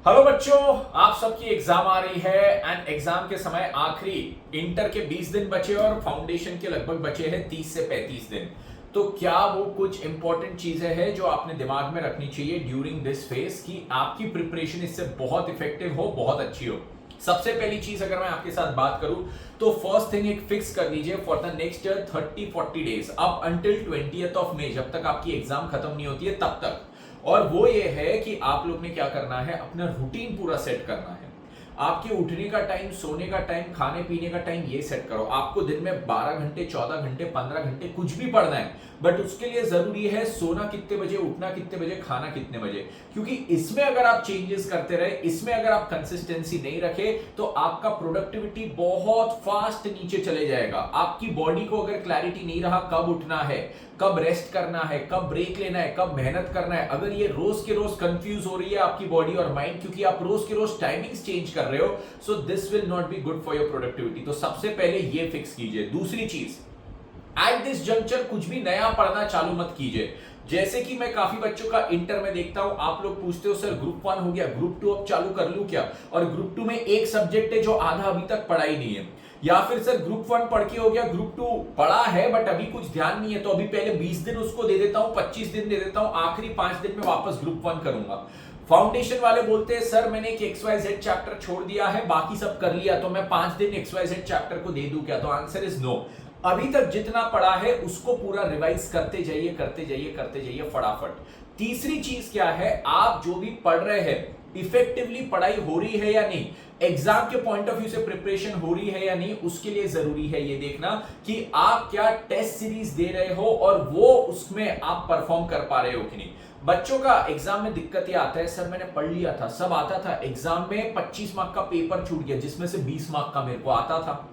Hello बच्चों, आप सबकी एग्जाम आ रही है एंड एग्जाम के समय आखिरी इंटर के 20 दिन बचे और फाउंडेशन के लगभग बचे हैं 30 से 35 दिन। तो क्या वो कुछ इंपॉर्टेंट चीजें हैं जो आपने दिमाग में रखनी चाहिए ड्यूरिंग दिस फेज कि आपकी प्रिपरेशन इससे बहुत इफेक्टिव हो, बहुत अच्छी हो। सबसे पहली चीज अगर मैं आपके साथ बात करूं तो फर्स्ट थिंग एक फिक्स कर लीजिए for the next 30-40 days up until 20th of May, जब तक आपकी एग्जाम खत्म नहीं होती है तब तक। और वो ये है कि आप लोग ने क्या करना है, अपना रूटीन पूरा सेट करना है। आपके उठने का टाइम, सोने का टाइम, खाने पीने का टाइम ये सेट करो। आपको दिन में 12 घंटे, 14 घंटे, 15 घंटे कुछ भी पढ़ना है, बट उसके लिए जरूरी है सोना कितने बजे, उठना कितने बजे, खाना कितने बजे। क्योंकि इसमें अगर आप चेंजेस करते रहे, इसमें अगर आप कंसिस्टेंसी नहीं रखे तो आपका प्रोडक्टिविटी बहुत फास्ट नीचे चले जाएगा। आपकी बॉडी को अगर क्लैरिटी नहीं रहा कब उठना है, कब रेस्ट करना है, कब ब्रेक लेना है, कब मेहनत करना है, अगर ये रोज के रोज कंफ्यूज हो रही है आपकी बॉडी और माइंड, क्योंकि आप रोज के रोज टाइमिंग्स चेंज कर रहे हो, so this will not be good for your productivity. तो सबसे पहले ये फिक्स कीजिए। दूसरी चीज, एट दिस जंक्चर कुछ भी नया पढ़ना चालू मत कीजिए। जैसे कि मैं काफी बच्चों का इंटर में देखता हूं, आप लोग पूछते हो सर ग्रुप 1 हो गया, ग्रुप 2 अब चालू कर लूं क्या? और ग्रुप 2 में एक सब्जेक्ट है जो आधा अभी तक पढ़ा ही नहीं है। या फिर सर ग्रुप 1 पढ़ के हो गया, ग्रुप 2 पढ़ा है बट अभी कुछ ध्यान नहीं है, तो अभी पहले 20 दिन उसको दे देता हूं, 25 दिन दे देता हूं, आखिरी 5 दिन में वापस ग्रुप 1 करूंगा। फाउंडेशन वाले बोलते हैं सर मैंने एक XYZ चैप्टर छोड़ दिया है, बाकी सब कर लिया, तो मैं 5 दिन XYZ चैप्टर को दे दूं क्या? तो आंसर इज नो। अभी तक जितना पढ़ा है उसको पूरा रिवाइज करते जाइए, करते जाइए, करते जाइए फटाफट। तीसरी चीज क्या है, आप जो भी पढ़ रहे हैं इफेक्टिवली पढ़ाई हो रही है या नहीं, एग्जाम के पॉइंट ऑफ व्यू से प्रिपरेशन हो रही है या नहीं, उसके लिए जरूरी है ये देखना कि आप क्या टेस्ट सीरीज दे रहे हो और वो उसमें आप परफॉर्म कर पा रहे हो कि नहीं। बच्चों का एग्जाम में दिक्कत ये आता है, सर मैंने पढ़ लिया था, सब आता था, एग्जाम में 25 मार्क का पेपर छूट गया जिसमें से 20 मार्क का मेरे को आता था,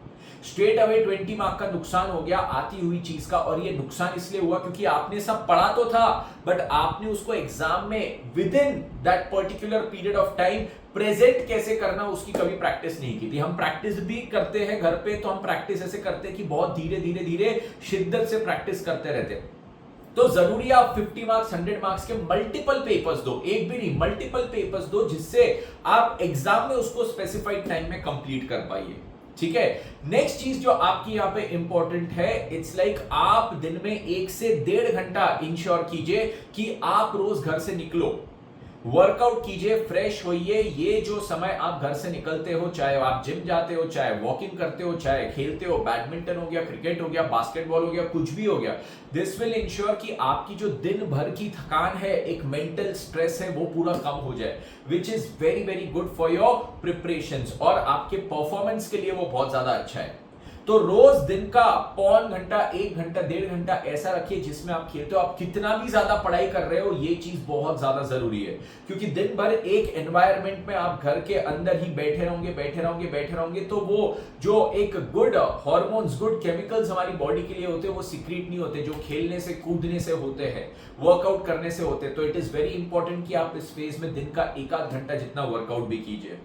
स्ट्रेट अवे 20 मार्क का नुकसान हो गया आती हुई चीज का। और ये नुकसान इसलिए हुआ क्योंकि आपने सब पढ़ा तो था बट आपने उसको एग्जाम में with in that particular period of time present कैसे करना उसकी कभी प्रैक्टिस नहीं की थी। हम प्रैक्टिस भी करते हैं घर पे, तो हम प्रैक्टिस ऐसे करते हैं कि बहुत धीरे धीरे धीरे शिद्दत से प्रैक्टिस करते रहते हैं। तो जरूरी है आप 50 मार्क्स, 100 मार्क्स के मल्टीपल पेपर्स दो, एक भी नहीं मल्टीपल पेपर्स दो, जिससे आप एग्जाम में उसको स्पेसिफाइड टाइम में कंप्लीट कर पाइए। ठीक है। नेक्स्ट चीज जो आपकी यहां पे इंपॉर्टेंट है, इट्स लाइक आप दिन में 1 से 1.5 घंटा इंश्योर कीजिए कि आप रोज घर से निकलो, वर्कआउट कीजिए, फ्रेश होइए। ये जो समय आप घर से निकलते हो, चाहे आप जिम जाते हो, चाहे वॉकिंग करते हो, चाहे खेलते हो, बैडमिंटन हो गया, क्रिकेट हो गया, बास्केटबॉल हो गया, कुछ भी हो गया, दिस विल इंश्योर कि आपकी जो दिन भर की थकान है, एक मेंटल स्ट्रेस है, वो पूरा कम हो जाए, which is very very good for your preparations और आपके परफॉर्मेंस के लिए वो बहुत ज्यादा अच्छा है। तो रोज दिन का पौन घंटा, 1 घंटा, 1.5 घंटा ऐसा रखिए जिसमें आप खेलते हो। आप कितना भी ज्यादा पढ़ाई कर रहे हो, ये चीज बहुत ज्यादा जरूरी है, क्योंकि दिन भर एक एनवायरनमेंट में आप घर के अंदर ही बैठे रहोगे, बैठे रहोगे, बैठे रहोगे, तो वो जो एक गुड हॉर्मोन्स, गुड केमिकल्स हमारी बॉडी के लिए होते हैं, वो सीक्रेट नहीं होते, जो खेलने से, कूदने से होते हैं, वर्कआउट करने से होते हैं। तो इट इज वेरी इंपॉर्टेंट कि आप इस फेज में दिन का 1 आध घंटा जितना वर्कआउट भी कीजिए।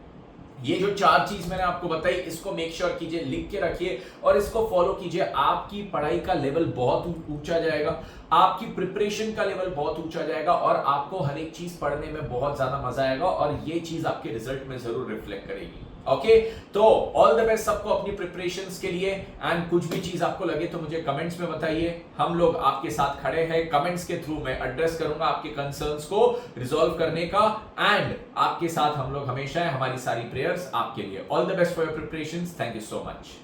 ये जो 4 चीज मैंने आपको बताई, इसको मेक श्योर कीजिए, लिख के रखिए और इसको फॉलो कीजिए। आपकी पढ़ाई का लेवल बहुत ऊंचा जाएगा, आपकी प्रिपरेशन का लेवल बहुत ऊंचा जाएगा और आपको हर एक चीज पढ़ने में बहुत ज्यादा मजा आएगा और ये चीज आपके रिजल्ट में जरूर रिफ्लेक्ट करेगी। ओके, तो ऑल द बेस्ट सबको अपनी प्रिपरेशंस के लिए। एंड कुछ भी चीज आपको लगे तो मुझे कमेंट्स में बताइए, हम लोग आपके साथ खड़े हैं। कमेंट्स के थ्रू मैं एड्रेस करूंगा आपके कंसर्न्स को रिजॉल्व करने का, एंड आपके साथ हम लोग हमेशा है, हमारी सारी प्रेयर्स आपके लिए। All the best for your preparations. Thank you so much.